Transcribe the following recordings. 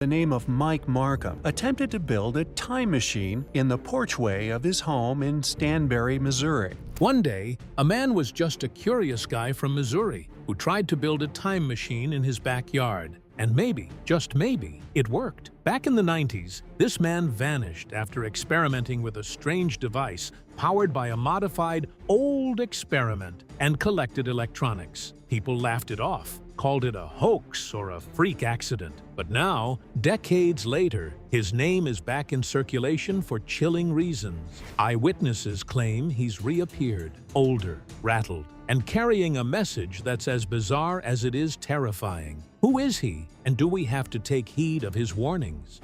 the name of Mike Markham, attempted to build a time machine in the porchway of his home in Stanberry, Missouri. One day, a man was just a curious guy from Missouri who tried to build a time machine in his backyard. And maybe, just maybe, it worked. Back in the 90s, this man vanished after experimenting with a strange device powered by a modified old experiment and collected electronics. People laughed it off, called it a hoax or a freak accident. But now, decades later, his name is back in circulation for chilling reasons. Eyewitnesses claim he's reappeared, older, rattled, and carrying a message that's as bizarre as it is terrifying. Who is he, and do we have to take heed of his warnings?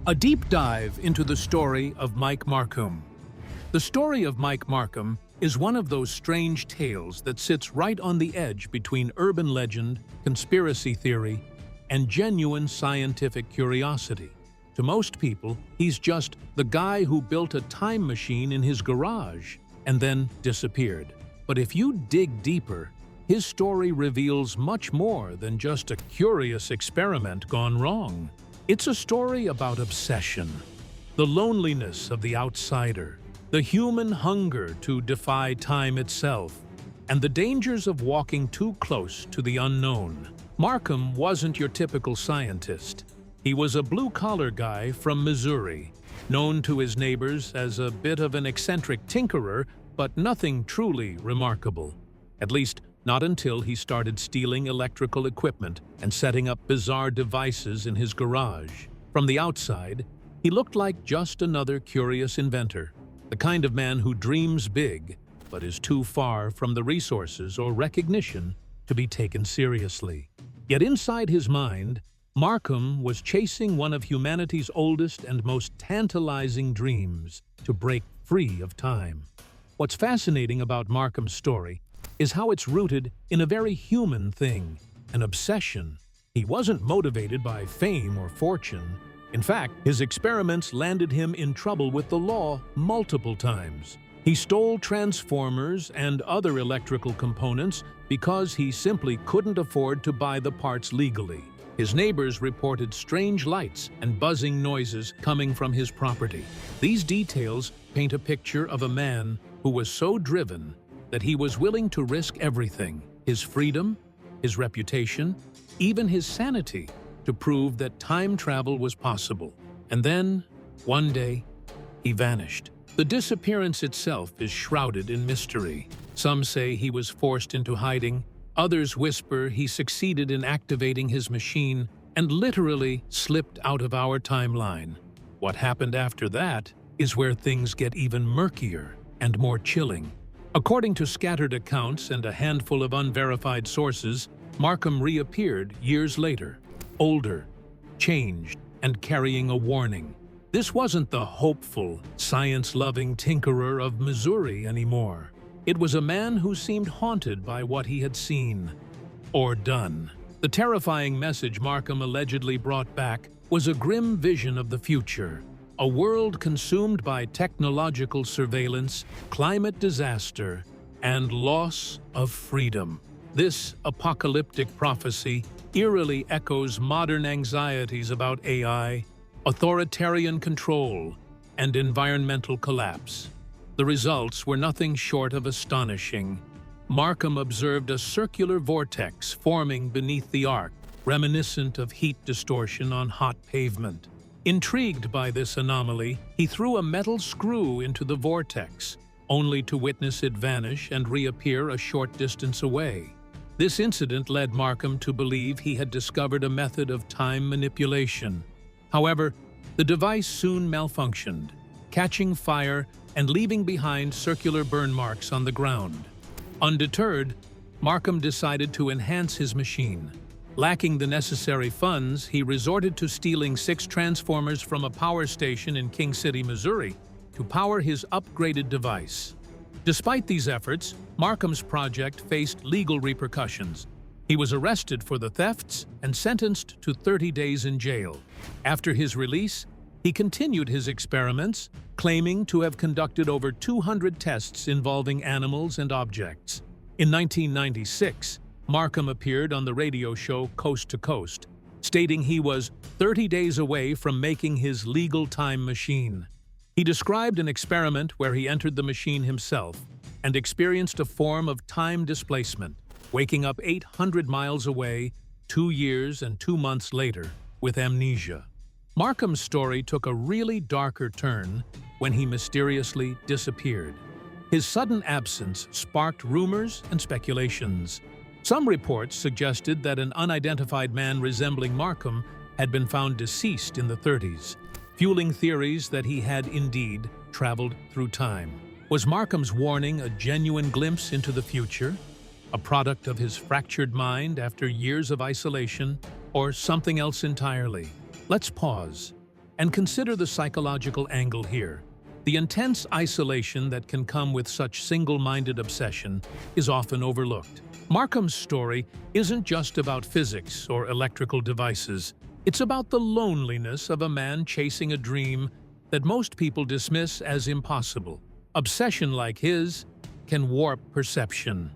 A deep dive into the story of Mike Markham. The story of Mike Markham is one of those strange tales that sits right on the edge between urban legend, conspiracy theory, and genuine scientific curiosity. To most people, he's just the guy who built a time machine in his garage and then disappeared. But if you dig deeper, his story reveals much more than just a curious experiment gone wrong. It's a story about obsession, the loneliness of the outsider, the human hunger to defy time itself, and the dangers of walking too close to the unknown. Markham wasn't your typical scientist. He was a blue-collar guy from Missouri, known to his neighbors as a bit of an eccentric tinkerer, but nothing truly remarkable. At least, not until he started stealing electrical equipment and setting up bizarre devices in his garage. From the outside, he looked like just another curious inventor, the kind of man who dreams big, but is too far from the resources or recognition to be taken seriously. Yet inside his mind, Markham was chasing one of humanity's oldest and most tantalizing dreams: to break free of time. What's fascinating about Markham's story is how it's rooted in a very human thing, an obsession. He wasn't motivated by fame or fortune. In fact, his experiments landed him in trouble with the law multiple times. He stole transformers and other electrical components because he simply couldn't afford to buy the parts legally. His neighbors reported strange lights and buzzing noises coming from his property. These details paint a picture of a man who was so driven that he was willing to risk everything: his freedom, his reputation, even his sanity, to prove that time travel was possible. And then, one day, he vanished. The disappearance itself is shrouded in mystery. Some say he was forced into hiding. Others whisper he succeeded in activating his machine and literally slipped out of our timeline. What happened after that is where things get even murkier and more chilling. According to scattered accounts and a handful of unverified sources, Markham reappeared years later, older, changed, and carrying a warning. This wasn't the hopeful, science-loving tinkerer of Missouri anymore. It was a man who seemed haunted by what he had seen or done. The terrifying message Markham allegedly brought back was a grim vision of the future, a world consumed by technological surveillance, climate disaster, and loss of freedom. This apocalyptic prophecy eerily echoes modern anxieties about AI, authoritarian control, and environmental collapse. The results were nothing short of astonishing. Markham observed a circular vortex forming beneath the arc, reminiscent of heat distortion on hot pavement. Intrigued by this anomaly, he threw a metal screw into the vortex, only to witness it vanish and reappear a short distance away. This incident led Markham to believe he had discovered a method of time manipulation. However, the device soon malfunctioned, catching fire and leaving behind circular burn marks on the ground. Undeterred, Markham decided to enhance his machine. Lacking the necessary funds, he resorted to stealing 6 transformers from a power station in King City, Missouri, to power his upgraded device. Despite these efforts, Markham's project faced legal repercussions. He was arrested for the thefts and sentenced to 30 days in jail. After his release, he continued his experiments, claiming to have conducted over 200 tests involving animals and objects. In 1996, Markham appeared on the radio show Coast to Coast, stating he was 30 days away from making his legal time machine. He described an experiment where he entered the machine himself and experienced a form of time displacement, waking up 800 miles away 2 years and 2 months later with amnesia. Markham's story took a really darker turn when he mysteriously disappeared. His sudden absence sparked rumors and speculations. Some reports suggested that an unidentified man resembling Markham had been found deceased in the 30s, fueling theories that he had indeed traveled through time. Was Markham's warning a genuine glimpse into the future, a product of his fractured mind after years of isolation, or something else entirely? Let's pause and consider the psychological angle here. The intense isolation that can come with such single-minded obsession is often overlooked. Markham's story isn't just about physics or electrical devices. It's about the loneliness of a man chasing a dream that most people dismiss as impossible. Obsession like his can warp perception.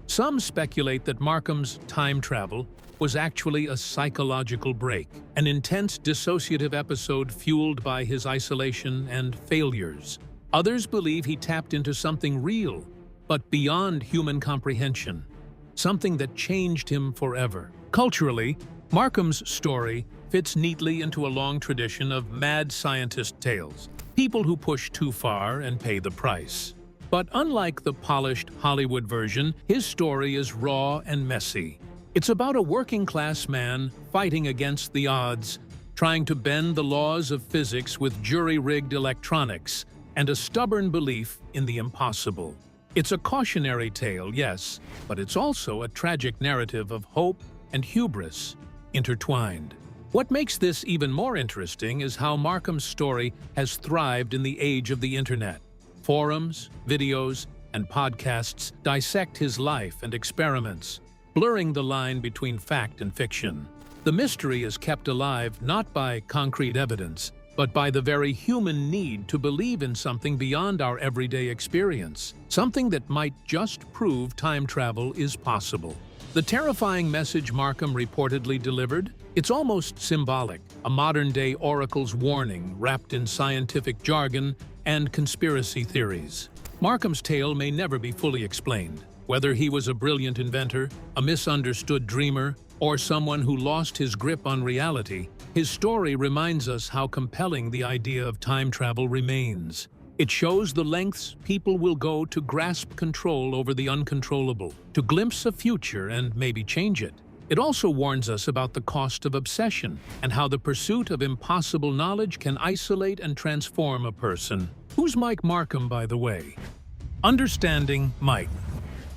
Some speculate that Markham's time travel was actually a psychological break, an intense dissociative episode fueled by his isolation and failures. Others believe he tapped into something real, but beyond human comprehension, something that changed him forever. Culturally, Markham's story fits neatly into a long tradition of mad scientist tales, people who push too far and pay the price. But unlike the polished Hollywood version, his story is raw and messy. It's about a working-class man fighting against the odds, trying to bend the laws of physics with jury-rigged electronics, and a stubborn belief in the impossible. It's a cautionary tale, yes, but it's also a tragic narrative of hope and hubris intertwined. What makes this even more interesting is how Markham's story has thrived in the age of the internet. Forums, videos, and podcasts dissect his life and experiments, blurring the line between fact and fiction. The mystery is kept alive not by concrete evidence, but by the very human need to believe in something beyond our everyday experience, something that might just prove time travel is possible. The terrifying message Markham reportedly delivered? It's almost symbolic, a modern-day oracle's warning wrapped in scientific jargon and conspiracy theories. Markham's tale may never be fully explained. Whether he was a brilliant inventor, a misunderstood dreamer, or someone who lost his grip on reality, his story reminds us how compelling the idea of time travel remains. It shows the lengths people will go to grasp control over the uncontrollable, to glimpse a future and maybe change it. It also warns us about the cost of obsession and how the pursuit of impossible knowledge can isolate and transform a person. Who's Mike Markham, by the way? Understanding Mike.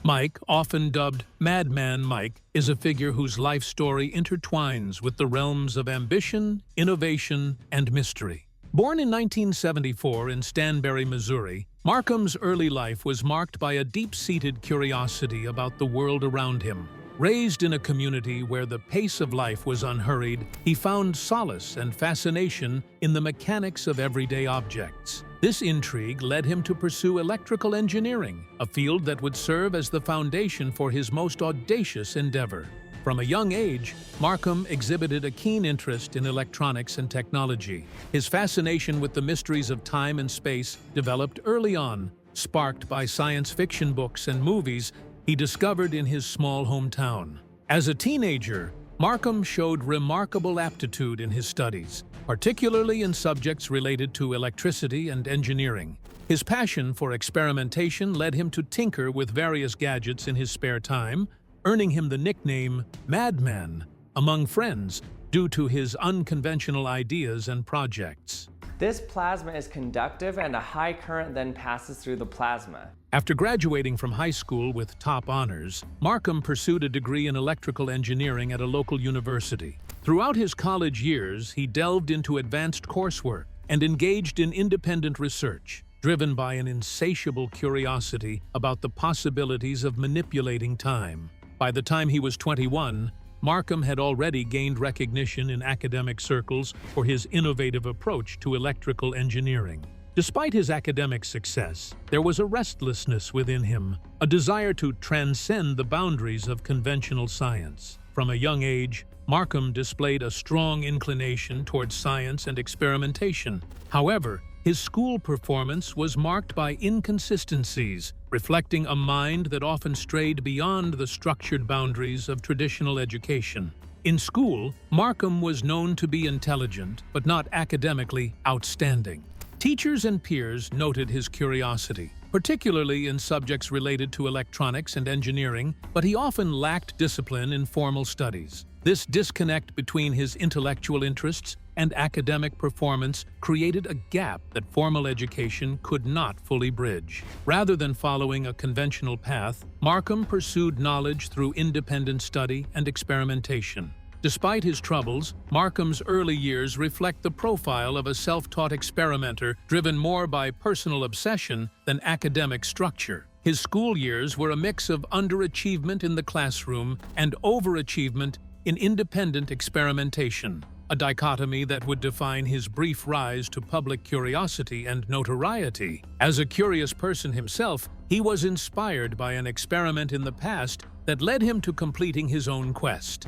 Mike, often dubbed Madman Mike, is a figure whose life story intertwines with the realms of ambition, innovation, and mystery. Born in 1974 in Stanberry, Missouri, Markham's early life was marked by a deep-seated curiosity about the world around him. Raised in a community where the pace of life was unhurried, he found solace and fascination in the mechanics of everyday objects. This intrigue led him to pursue electrical engineering, a field that would serve as the foundation for his most audacious endeavor. From a young age, Markham exhibited a keen interest in electronics and technology. His fascination with the mysteries of time and space developed early on, sparked by science fiction books and movies he discovered in his small hometown. As a teenager, Markham showed remarkable aptitude in his studies, particularly in subjects related to electricity and engineering. His passion for experimentation led him to tinker with various gadgets in his spare time, earning him the nickname Madman among friends due to his unconventional ideas and projects. This plasma is conductive and a high current then passes through the plasma. After graduating from high school with top honors, Markham pursued a degree in electrical engineering at a local university. Throughout his college years, he delved into advanced coursework and engaged in independent research, driven by an insatiable curiosity about the possibilities of manipulating time. By the time he was 21, Markham had already gained recognition in academic circles for his innovative approach to electrical engineering. Despite his academic success, there was a restlessness within him, a desire to transcend the boundaries of conventional science. From a young age, Markham displayed a strong inclination towards science and experimentation. However, his school performance was marked by inconsistencies, reflecting a mind that often strayed beyond the structured boundaries of traditional education. In school, Markham was known to be intelligent, but not academically outstanding. Teachers and peers noted his curiosity, particularly in subjects related to electronics and engineering, but he often lacked discipline in formal studies. This disconnect between his intellectual interests and academic performance created a gap that formal education could not fully bridge. Rather than following a conventional path, Markham pursued knowledge through independent study and experimentation. Despite his troubles, Markham's early years reflect the profile of a self-taught experimenter driven more by personal obsession than academic structure. His school years were a mix of underachievement in the classroom and overachievement in independent experimentation, a dichotomy that would define his brief rise to public curiosity and notoriety. As a curious person himself, he was inspired by an experiment in the past that led him to completing his own quest.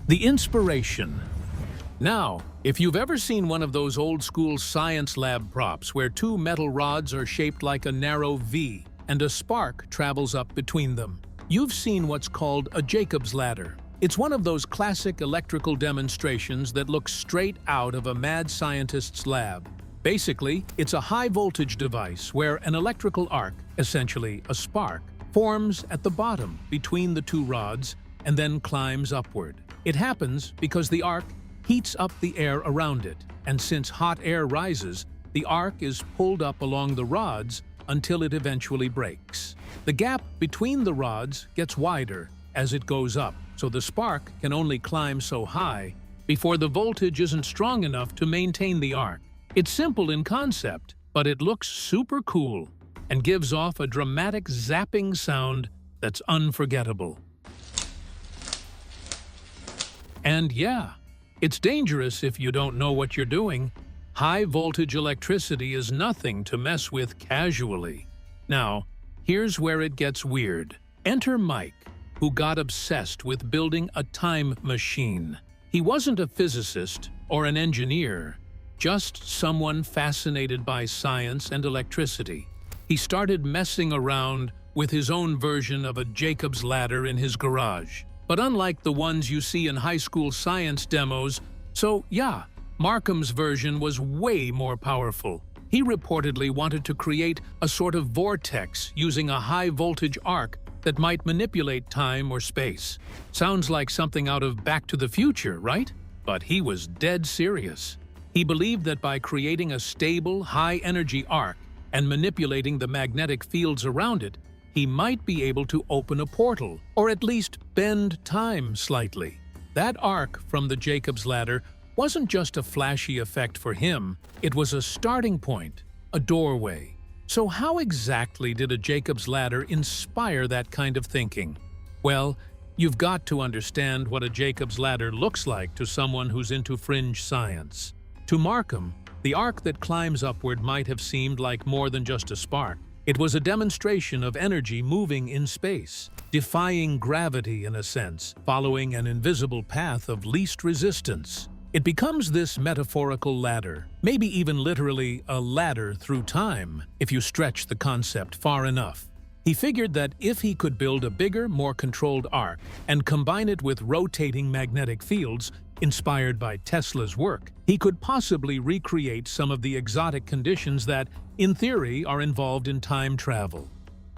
The inspiration. Now, if you've ever seen one of those old-school science lab props where two metal rods are shaped like a narrow V and a spark travels up between them, you've seen what's called a Jacob's ladder. It's one of those classic electrical demonstrations that looks straight out of a mad scientist's lab. Basically, it's a high-voltage device where an electrical arc, essentially a spark, forms at the bottom between the two rods and then climbs upward. It happens because the arc heats up the air around it, and since hot air rises, the arc is pulled up along the rods until it eventually breaks. The gap between the rods gets wider as it goes up, so the spark can only climb so high before the voltage isn't strong enough to maintain the arc. It's simple in concept, but it looks super cool and gives off a dramatic zapping sound that's unforgettable. And yeah, it's dangerous if you don't know what you're doing. High-voltage electricity is nothing to mess with casually. Now, here's where it gets weird. Enter Mike, who got obsessed with building a time machine. He wasn't a physicist or an engineer, just someone fascinated by science and electricity. He started messing around with his own version of a Jacob's ladder in his garage. But unlike the ones you see in high school science demos, Markham's version was way more powerful. He reportedly wanted to create a sort of vortex using a high-voltage arc that might manipulate time or space. Sounds like something out of Back to the Future, right? But he was dead serious. He believed that by creating a stable, high-energy arc and manipulating the magnetic fields around it, he might be able to open a portal, or at least bend time slightly. That arc from the Jacob's ladder wasn't just a flashy effect for him, it was a starting point, a doorway. So how exactly did a Jacob's ladder inspire that kind of thinking? Well, you've got to understand what a Jacob's ladder looks like to someone who's into fringe science. To Markham, the arc that climbs upward might have seemed like more than just a spark. It was a demonstration of energy moving in space, defying gravity in a sense, following an invisible path of least resistance. It becomes this metaphorical ladder, maybe even literally a ladder through time, if you stretch the concept far enough. He figured that if he could build a bigger, more controlled arc and combine it with rotating magnetic fields inspired by Tesla's work, he could possibly recreate some of the exotic conditions that, in theory, are involved in time travel.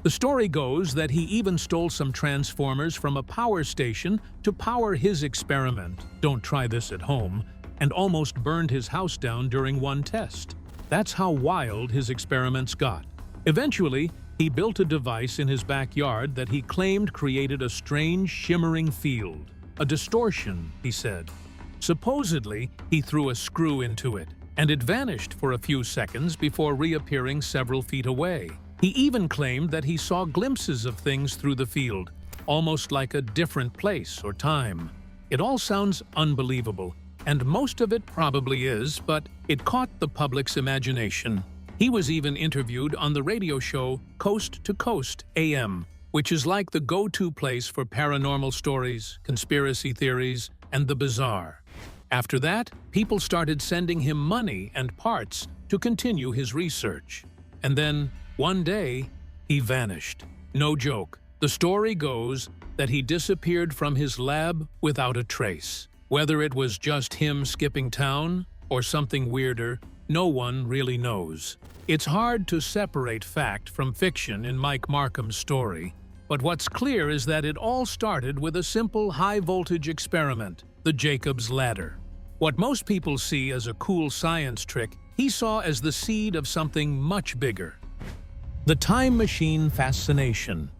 The story goes that he even stole some transformers from a power station to power his experiment, don't try this at home, and almost burned his house down during one test. That's how wild his experiments got. Eventually, he built a device in his backyard that he claimed created a strange, shimmering field. A distortion, he said. Supposedly, he threw a screw into it, and it vanished for a few seconds before reappearing several feet away. He even claimed that he saw glimpses of things through the field, almost like a different place or time. It all sounds unbelievable, and most of it probably is, but it caught the public's imagination. He was even interviewed on the radio show Coast to Coast AM, which is like the go-to place for paranormal stories, conspiracy theories, and the bizarre. After that, people started sending him money and parts to continue his research. And then, one day, he vanished. No joke. The story goes that he disappeared from his lab without a trace. Whether it was just him skipping town or something weirder, no one really knows. It's hard to separate fact from fiction in Mike Markham's story, but what's clear is that it all started with a simple high-voltage experiment, the Jacob's Ladder. What most people see as a cool science trick, he saw as the seed of something much bigger. The time machine fascination.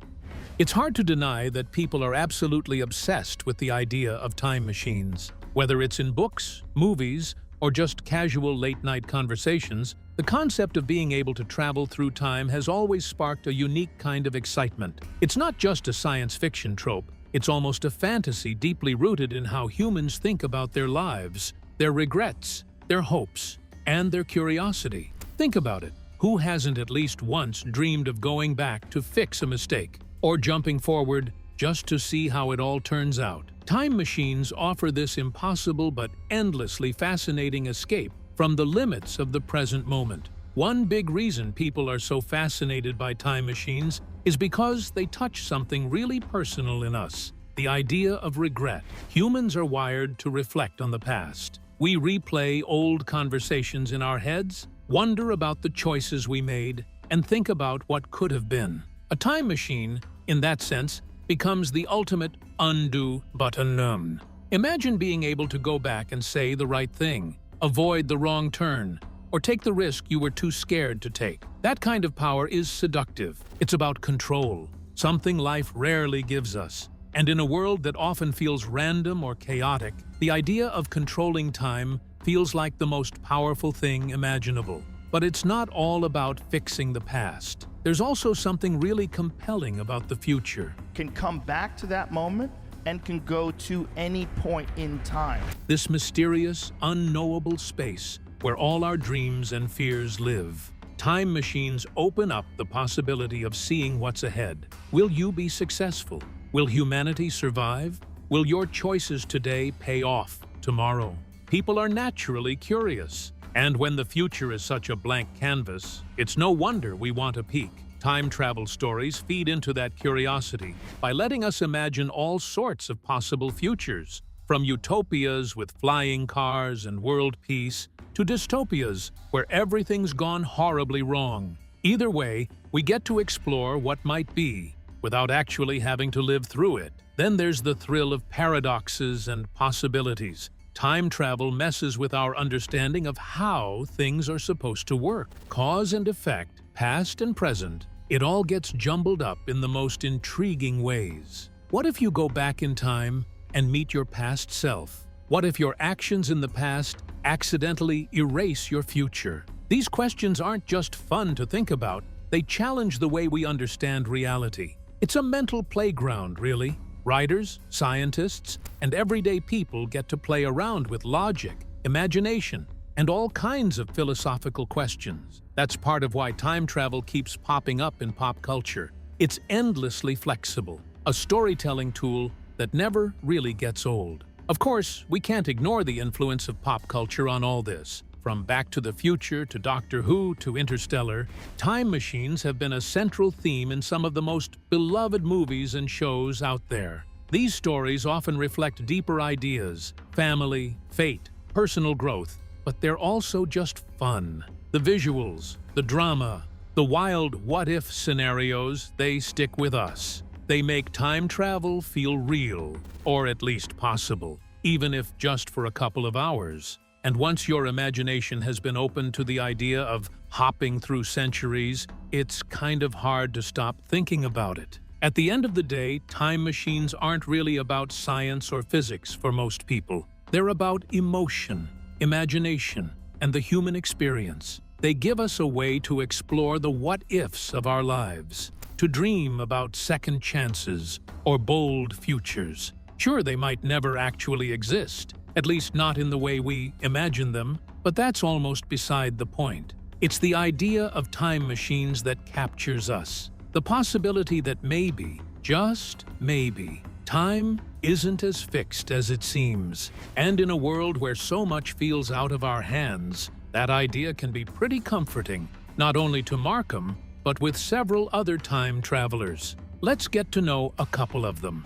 It's hard to deny that people are absolutely obsessed with the idea of time machines. Whether it's in books, movies, or just casual late-night conversations, the concept of being able to travel through time has always sparked a unique kind of excitement. It's not just a science fiction trope, it's almost a fantasy deeply rooted in how humans think about their lives, their regrets, their hopes, and their curiosity. Think about it. Who hasn't at least once dreamed of going back to fix a mistake, or jumping forward just to see how it all turns out? Time machines offer this impossible but endlessly fascinating escape from the limits of the present moment. One big reason people are so fascinated by time machines is because they touch something really personal in us, the idea of regret. Humans are wired to reflect on the past. We replay old conversations in our heads, wonder about the choices we made, and think about what could have been. A time machine, in that sense, becomes the ultimate undo button. Imagine being able to go back and say the right thing, avoid the wrong turn, or take the risk you were too scared to take. That kind of power is seductive. It's about control, something life rarely gives us. And in a world that often feels random or chaotic, the idea of controlling time feels like the most powerful thing imaginable. But it's not all about fixing the past. There's also something really compelling about the future. Can come back to that moment and can go to any point in time. This mysterious, unknowable space where all our dreams and fears live. Time machines open up the possibility of seeing what's ahead. Will you be successful? Will humanity survive? Will your choices today pay off tomorrow? People are naturally curious. And when the future is such a blank canvas, it's no wonder we want a peek. Time travel stories feed into that curiosity by letting us imagine all sorts of possible futures, from utopias with flying cars and world peace to dystopias where everything's gone horribly wrong. Either way, we get to explore what might be without actually having to live through it. Then there's the thrill of paradoxes and possibilities. Time travel messes with our understanding of how things are supposed to work. Cause and effect, past and present, it all gets jumbled up in the most intriguing ways. What if you go back in time and meet your past self? What if your actions in the past accidentally erase your future? These questions aren't just fun to think about, they challenge the way we understand reality. It's a mental playground, really. Writers, scientists, and everyday people get to play around with logic, imagination, and all kinds of philosophical questions. That's part of why time travel keeps popping up in pop culture. It's endlessly flexible, a storytelling tool that never really gets old. Of course, we can't ignore the influence of pop culture on all this. From Back to the Future to Doctor Who to Interstellar, time machines have been a central theme in some of the most beloved movies and shows out there. These stories often reflect deeper ideas, family, fate, personal growth, but they're also just fun. The visuals, the drama, the wild what-if scenarios, they stick with us. They make time travel feel real, or at least possible, even if just for a couple of hours. And once your imagination has been opened to the idea of hopping through centuries, it's kind of hard to stop thinking about it. At the end of the day, time machines aren't really about science or physics for most people. They're about emotion, imagination, and the human experience. They give us a way to explore the what-ifs of our lives, to dream about second chances or bold futures. Sure, they might never actually exist, at least not in the way we imagine them, but that's almost beside the point. It's the idea of time machines that captures us. The possibility that maybe, just maybe, time isn't as fixed as it seems. And in a world where so much feels out of our hands, that idea can be pretty comforting, not only to Markham, but with several other time travelers. Let's get to know a couple of them.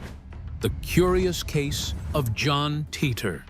The curious case of John Teter.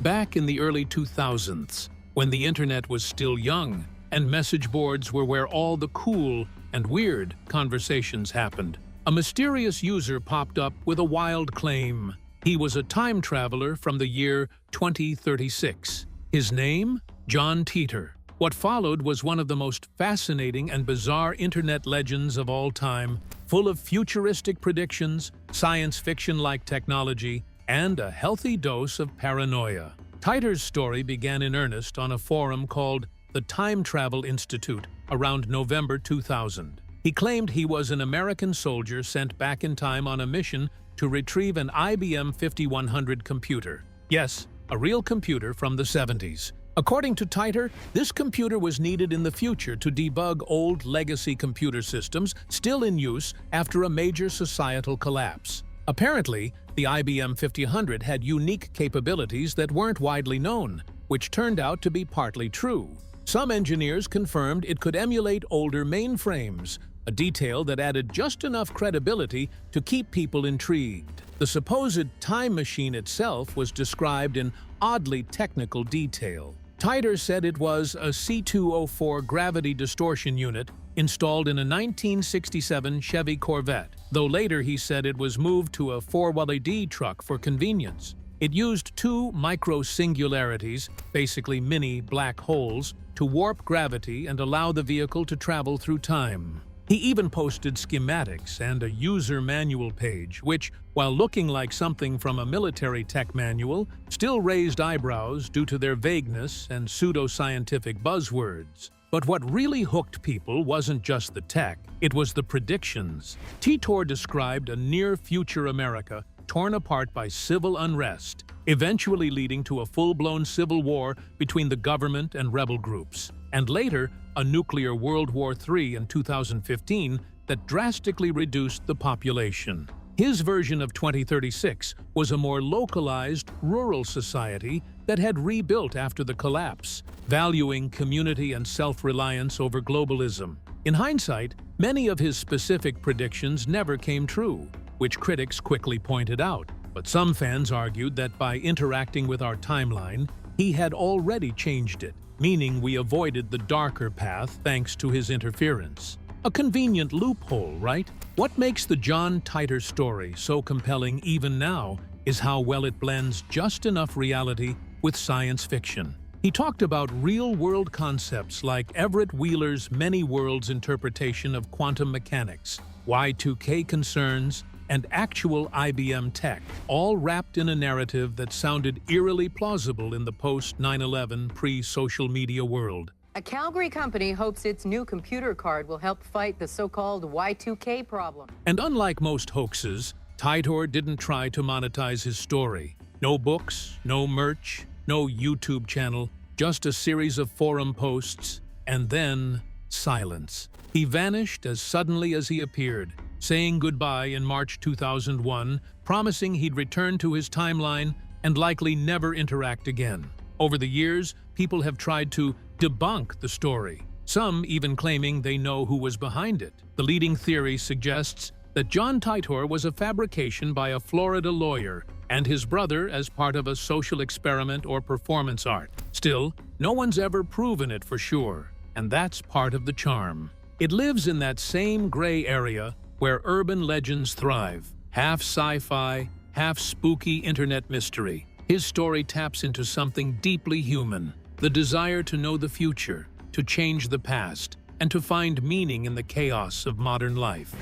Back in the early 2000s, when the internet was still young and message boards were where all the cool and weird conversations happened, a mysterious user popped up with a wild claim. He was a time traveler from the year 2036. His name? John Teter. What followed was one of the most fascinating and bizarre internet legends of all time, full of futuristic predictions, science fiction-like technology, and a healthy dose of paranoia. Teter's story began in earnest on a forum called the Time Travel Institute around November 2000. He claimed he was an American soldier sent back in time on a mission to retrieve an IBM 5100 computer. Yes, a real computer from the 70s. According to Teter, this computer was needed in the future to debug old legacy computer systems still in use after a major societal collapse. Apparently, the IBM 5100 had unique capabilities that weren't widely known, which turned out to be partly true. Some engineers confirmed it could emulate older mainframes, a detail that added just enough credibility to keep people intrigued. The supposed time machine itself was described in oddly technical detail. Teter said it was a C204 gravity distortion unit installed in a 1967 Chevy Corvette, though later he said it was moved to a 4WD truck for convenience. It used two micro-singularities, basically mini black holes, to warp gravity and allow the vehicle to travel through time. He even posted schematics and a user manual page, which, while looking like something from a military tech manual, still raised eyebrows due to their vagueness and pseudoscientific buzzwords. But what really hooked people wasn't just the tech, it was the predictions. Teter described a near-future America torn apart by civil unrest, eventually leading to a full-blown civil war between the government and rebel groups, and later a nuclear World War III in 2015 that drastically reduced the population. His version of 2036 was a more localized, rural society that had rebuilt after the collapse, valuing community and self-reliance over globalism. In hindsight, many of his specific predictions never came true, which critics quickly pointed out. But some fans argued that by interacting with our timeline, he had already changed it, meaning we avoided the darker path thanks to his interference. A convenient loophole, right? What makes the John Teter story so compelling even now is how well it blends just enough reality with science fiction. He talked about real-world concepts like Everett Wheeler's many worlds interpretation of quantum mechanics, Y2K concerns, and actual IBM tech, all wrapped in a narrative that sounded eerily plausible in the post-9/11 pre-social media world. A Calgary company hopes its new computer card will help fight the so-called Y2K problem. And unlike most hoaxes, Teter didn't try to monetize his story. No books, no merch, no YouTube channel, just a series of forum posts, and then silence. He vanished as suddenly as he appeared, saying goodbye in March 2001, promising he'd return to his timeline and likely never interact again. Over the years, people have tried to debunk the story, some even claiming they know who was behind it. The leading theory suggests that John Teter was a fabrication by a Florida lawyer and his brother as part of a social experiment or performance art. Still, no one's ever proven it for sure, and that's part of the charm. It lives in that same gray area where urban legends thrive, half sci-fi, half spooky internet mystery. His story taps into something deeply human, the desire to know the future, to change the past, and to find meaning in the chaos of modern life.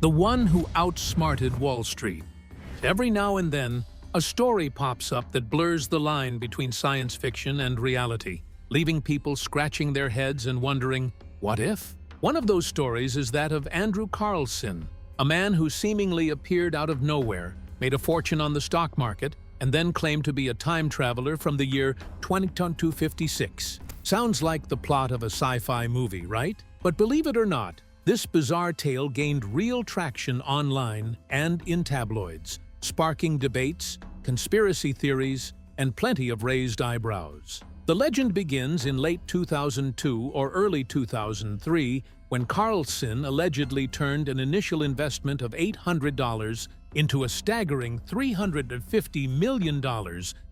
The one who outsmarted Wall Street. Every now and then, a story pops up that blurs the line between science fiction and reality, leaving people scratching their heads and wondering, what if? One of those stories is that of Andrew Carlson, a man who seemingly appeared out of nowhere, made a fortune on the stock market, and then claimed to be a time traveler from the year 2256. Sounds like the plot of a sci-fi movie, right? But believe it or not, this bizarre tale gained real traction online and in tabloids, sparking debates, conspiracy theories, and plenty of raised eyebrows. The legend begins in late 2002 or early 2003 when Carlson allegedly turned an initial investment of $800 into a staggering $350 million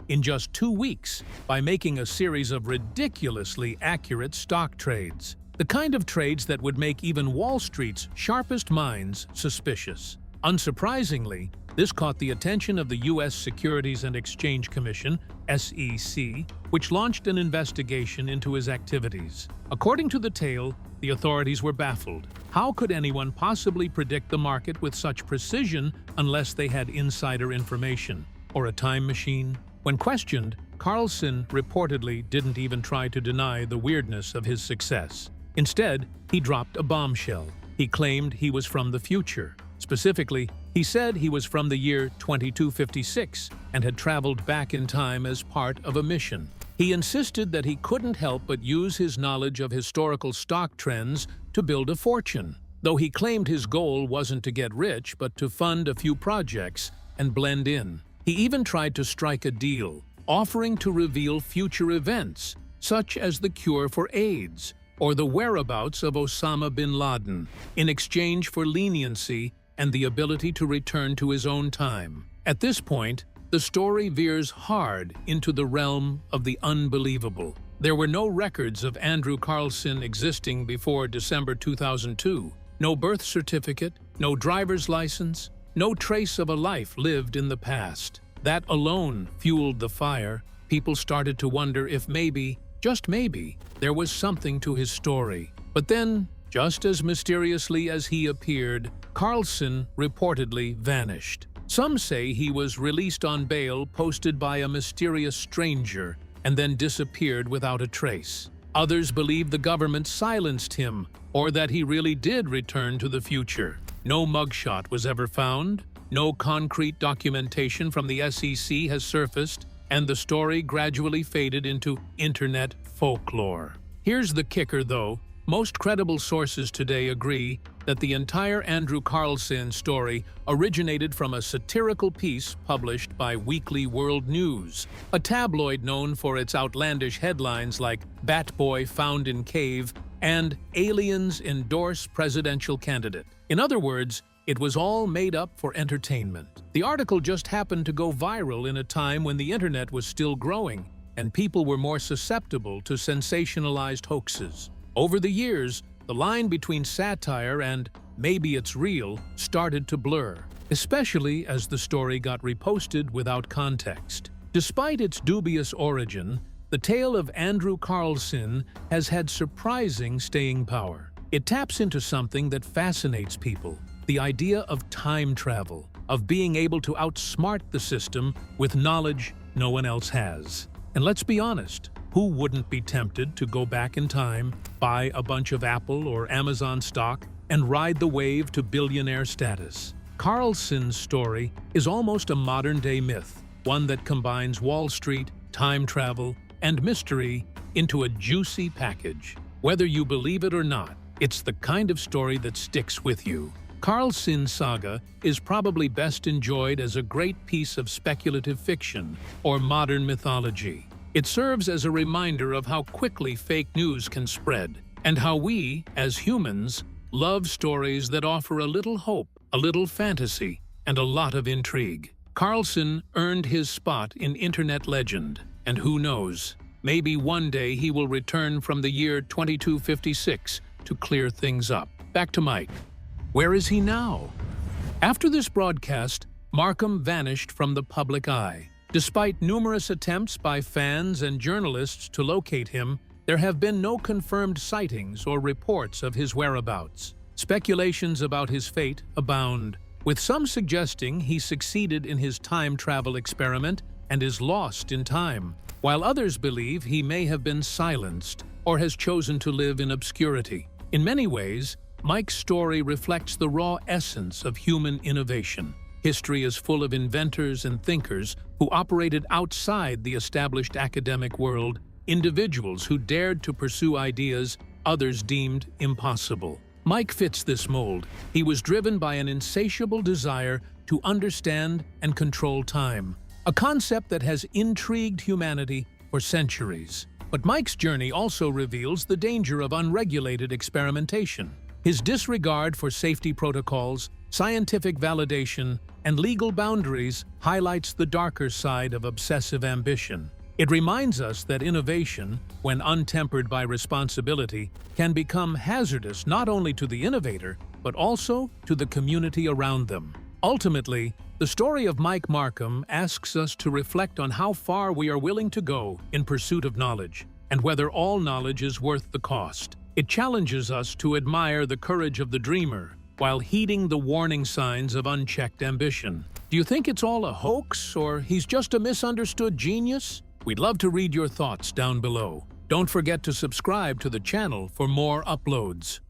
in just 2 weeks by making a series of ridiculously accurate stock trades. The kind of trades that would make even Wall Street's sharpest minds suspicious. Unsurprisingly, this caught the attention of the U.S. Securities and Exchange Commission, SEC, which launched an investigation into his activities. According to the tale, the authorities were baffled. How could anyone possibly predict the market with such precision unless they had insider information or a time machine? When questioned, Carlson reportedly didn't even try to deny the weirdness of his success. Instead, he dropped a bombshell. He claimed he was from the future. Specifically, he said he was from the year 2256 and had traveled back in time as part of a mission. He insisted that he couldn't help but use his knowledge of historical stock trends to build a fortune, though he claimed his goal wasn't to get rich but to fund a few projects and blend in. He even tried to strike a deal, offering to reveal future events, such as the cure for AIDS or the whereabouts of Osama bin Laden, in exchange for leniency and the ability to return to his own time. At this point, the story veers hard into the realm of the unbelievable. There were no records of Andrew Carlson existing before December 2002. No birth certificate, no driver's license, no trace of a life lived in the past. That alone fueled the fire. People started to wonder if maybe, just maybe, there was something to his story. But then, just as mysteriously as he appeared, Carlson reportedly vanished. Some say he was released on bail posted by a mysterious stranger and then disappeared without a trace. Others believe the government silenced him or that he really did return to the future. No mugshot was ever found, no concrete documentation from the SEC has surfaced, and the story gradually faded into internet folklore. Here's the kicker, though. Most credible sources today agree that the entire Andrew Carlson story originated from a satirical piece published by Weekly World News, a tabloid known for its outlandish headlines like "Bat Boy Found in Cave" and "Aliens Endorse Presidential Candidate." In other words, it was all made up for entertainment. The article just happened to go viral in a time when the internet was still growing and people were more susceptible to sensationalized hoaxes. Over the years, the line between satire and "maybe it's real" started to blur, especially as the story got reposted without context. Despite its dubious origin, the tale of Andrew Carlson has had surprising staying power. It taps into something that fascinates people: the idea of time travel, of being able to outsmart the system with knowledge no one else has. And let's be honest, who wouldn't be tempted to go back in time, buy a bunch of Apple or Amazon stock, and ride the wave to billionaire status? Carlson's story is almost a modern-day myth, one that combines Wall Street, time travel, and mystery into a juicy package. Whether you believe it or not, it's the kind of story that sticks with you. Carlson's saga is probably best enjoyed as a great piece of speculative fiction or modern mythology. It serves as a reminder of how quickly fake news can spread, and how we, as humans, love stories that offer a little hope, a little fantasy, and a lot of intrigue. Carlson earned his spot in internet legend, and who knows, maybe one day he will return from the year 2256 to clear things up. Back to Mike. Where is he now? After this broadcast, Markham vanished from the public eye. Despite numerous attempts by fans and journalists to locate him, there have been no confirmed sightings or reports of his whereabouts. Speculations about his fate abound, with some suggesting he succeeded in his time travel experiment and is lost in time, while others believe he may have been silenced or has chosen to live in obscurity. In many ways, Mike's story reflects the raw essence of human innovation. History is full of inventors and thinkers who operated outside the established academic world, individuals who dared to pursue ideas others deemed impossible. Mike fits this mold. He was driven by an insatiable desire to understand and control time, a concept that has intrigued humanity for centuries. But Mike's journey also reveals the danger of unregulated experimentation. His disregard for safety protocols, scientific validation, and legal boundaries highlights the darker side of obsessive ambition. It reminds us that innovation, when untempered by responsibility, can become hazardous not only to the innovator, but also to the community around them. Ultimately, the story of Mike Markham asks us to reflect on how far we are willing to go in pursuit of knowledge, and whether all knowledge is worth the cost. It challenges us to admire the courage of the dreamer, while heeding the warning signs of unchecked ambition. Do you think it's all a hoax, or he's just a misunderstood genius? We'd love to read your thoughts down below. Don't forget to subscribe to the channel for more uploads.